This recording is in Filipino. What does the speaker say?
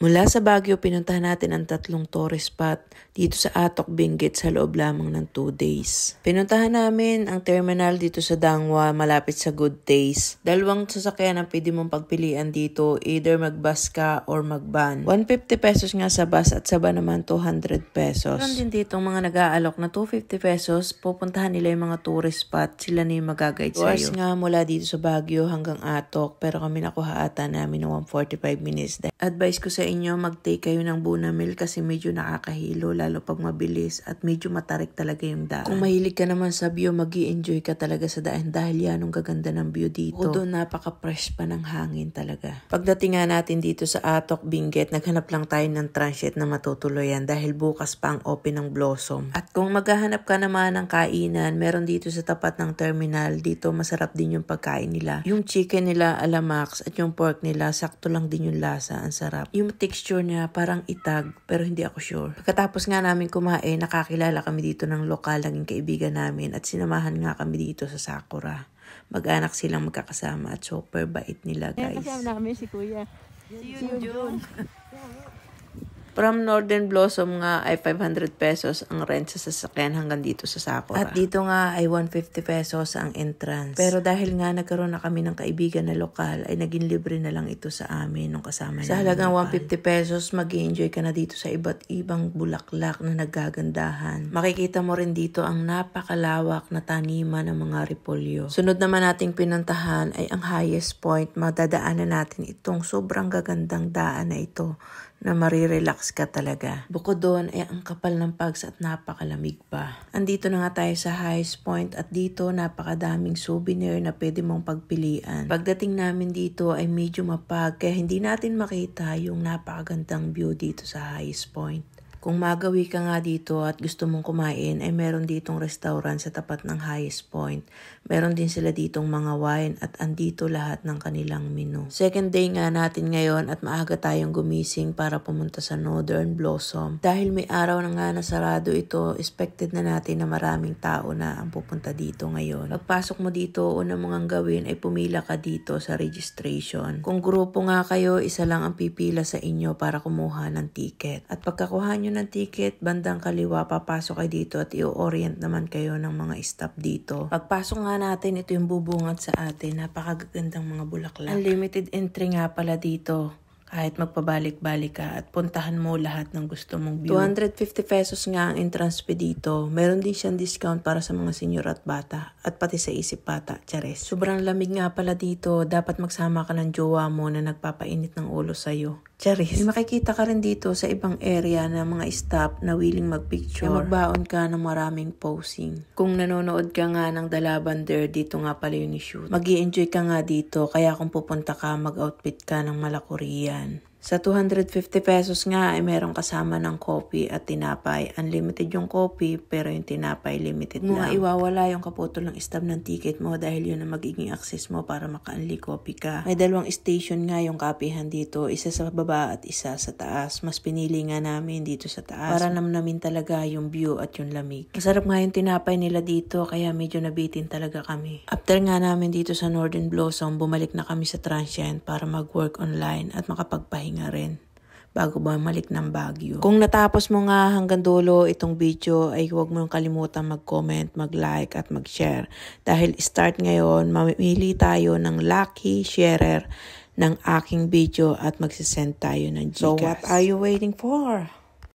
Mula sa Baguio, pinuntahan natin ang 3 tourist spot dito sa Atok, Benguet sa loob lamang ng 2 days. Pinuntahan namin ang terminal dito sa Dangwa, malapit sa Good Days. 2 sasakyan ang pwede mong pagpilian dito, either mag-bus ka or mag-van. 150 pesos nga sa bus at sa van naman 200 pesos. Meron din dito mga nag-aalok na 250 pesos, pupuntahan nila yung mga tourist spot, sila na yung mag-guide sa'yo. Tours nga mula dito sa Baguio hanggang Atok, pero kami nakuha ata namin ng 145 minutes. Advice ko sa inyo, mag-take kayo ng Bunamil kasi medyo nakakahilo lalo pag mabilis at medyo matarik talaga yung daan. Kung mahilig ka naman sa view, mag-i-enjoy ka talaga sa daan dahil yan ang gaganda ng view dito. O doon napaka-fresh pa ng hangin talaga. Pagdating nga natin dito sa Atok, Benguet, naghanap lang tayo ng transit na matutuloyan dahil bukas pa ang open ng Blossom. At kung maghahanap ka naman ng kainan, meron dito sa tapat ng terminal, dito masarap din yung pagkain nila. Yung chicken nila alamax at yung pork nila, sakto lang din yung lasa. Ang sarap. Yung texture niya parang itag pero hindi ako sure. Pagkatapos nga namin kumain, nakakilala kami dito ng lokal naging kaibigan namin at sinamahan nga kami dito sa Sakura. Mag-anak silang magkakasama at super bait nila, guys. Kasama namin si Kuya. Si Jun. From Northern Blossom nga ay 500 pesos ang rent sa sasakyan hanggang dito sa Sakura. At dito nga ay 150 pesos ang entrance. Pero dahil nga nagkaroon na kami ng kaibigan na lokal, ay naging libre na lang ito sa amin nung kasama namin. Sa halagang 150 pesos, mag-i-enjoy ka na dito sa iba't ibang bulaklak na nagagandahan. Makikita mo rin dito ang napakalawak na taniman ng mga repolyo. Sunod naman nating pinuntahan ay ang highest point. Madadaanan natin itong sobrang gagandang daan na ito na marirelax ka talaga. Bukod doon ay ang kapal ng pags at napakalamig pa. Andito na nga tayo sa highest point at dito napakadaming souvenir na pwede mong pagpilian. Pagdating namin dito ay medyo mapag kaya hindi natin makita yung napakagandang view dito sa highest point. Kung magawi ka nga dito at gusto mong kumain, ay meron ditong restaurant sa tapat ng highest point. Meron din sila ditong mga wine at andito lahat ng kanilang menu. Second day nga natin ngayon at maaga tayong gumising para pumunta sa Northern Blossom. Dahil may araw na nga nasarado ito, expected na natin na maraming tao na ang pupunta dito ngayon. Pagpasok mo dito, una mong gawin ay pumila ka dito sa registration. Kung grupo nga kayo, isa lang ang pipila sa inyo para kumuha ng ticket. At pagkakuha nyo ng ticket, bandang kaliwa, papasok kayo dito at i-orient naman kayo ng mga staff dito. Pagpasok nga natin, ito yung bubungat sa atin. Napakagandang mga bulaklak. Unlimited entry nga pala dito. Kahit magpabalik-balik ka at puntahan mo lahat ng gusto mong view. 250 pesos nga ang entrance fee dito. Meron din siyang discount para sa mga senior at bata. At pati sa isip bata, chares. Sobrang lamig nga pala dito. Dapat magsama ka ng jowa mo na nagpapainit ng ulo sa'yo. Charis. May makikita ka rin dito sa ibang area ng mga staff na willing magpicture. Na magbaon ka ng maraming posing. Kung nanonood ka nga ng The Lavender, dito nga pala yun i-shoot. Mag-i-enjoy ka nga dito, kaya kung pupunta ka, mag-outfit ka ng malakurian. Sa 250 pesos nga ay merong kasama ng coffee at tinapay. Unlimited yung coffee pero yung tinapay limited lang. Iwawala yung kaputol ng stub ng ticket mo dahil yun ang magiging access mo para maka-unli coffee ka. May 2 station nga yung kapihan dito. Isa sa baba at isa sa taas. Mas pinili nga namin dito sa taas para namnamin talaga yung view at yung lamig. Masarap nga yung tinapay nila dito kaya medyo nabitin talaga kami. After nga namin dito sa Northern Blossom, bumalik na kami sa transient para mag-work online at makapagpahinga rin bago bumalik ng Baguio. Kung natapos mo nga hanggang dulo itong video ay huwag mo kalimutan mag-comment, mag-like at mag-share. Dahil start ngayon, mamimili tayo ng lucky sharer ng aking video at magsisend tayo ng Gcash. So what are you waiting for?